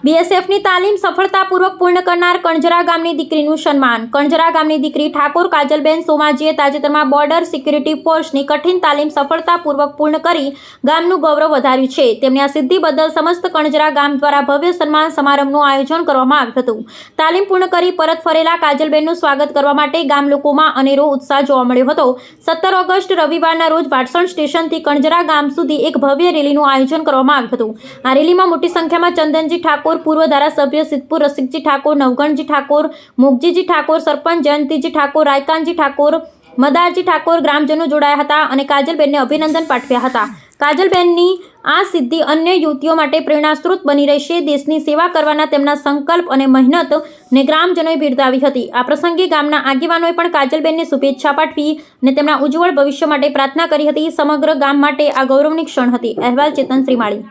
બીએસએફની તાલીમ સફળતાપૂર્વક પૂર્ણ કરનાર કણજરા ગામની દીકરીનું સન્માન. કણજરા ગામની દીકરી ઠાકોર કાજલબેન સોમાજીએ તાજેતરમાં બોર્ડર સિક્યુરિટી ફોર્સની કઠિન તાલીમ સફળતાપૂર્વક પૂર્ણ કરી ગામનું ગૌરવ વધાર્યું છે. તેમની આ સિદ્ધિ બદલ સમસ્ત કણજરા ગામ દ્વારા ભવ્ય સન્માન સમારંભનું આયોજન કરવામાં આવ્યું હતું. તાલીમ પૂર્ણ કરી પરત ફરેલા કાજલબેનનું સ્વાગત કરવા માટે ગામ લોકોમાં અનેરો ઉત્સાહ જોવા મળ્યો હતો. 17 ઓગસ્ટ રવિવારના રોજ ભાટસણ સ્ટેશનથી કણજરા ગામ સુધી એક ભવ્ય રેલીનું આયોજન કરવામાં આવ્યું હતું. આ રેલીમાં મોટી સંખ્યામાં ચંદનજી ઠાકોર, પૂર્વ ધારાસભ્ય સિદ્ધપુર રસિકજી ઠાકોર, નવગણજી ઠાકોર, મુગજીજી ઠાકોર, સરપંચ જયંતિજી ઠાકોર, રાયકાનજી ઠાકોર, મદારજી ઠાકોર ગ્રામજનો જોડાયા હતા અને કાજલબેનને અભિનંદન પાઠવ્યા હતા. કાજલબેનની આ સિદ્ધિ અન્ય યુવતીઓ માટે પ્રેરણાસ્ત્રોત બની રહેશે. દેશની સેવા કરવાના તેમના સંકલ્પ અને મહેનતને ગ્રામજનોએ બિરદાવી હતી. આ પ્રસંગે ગામના આગેવાનોએ પણ કાજલબેનને શુભેચ્છા પાઠવી અને તેમના ઉજ્જવળ ભવિષ્ય માટે પ્રાર્થના કરી હતી. સમગ્ર ગામ માટે આ ગૌરવની ક્ષણ હતી. અહેવાલ ચેતન શ્રીમાળી.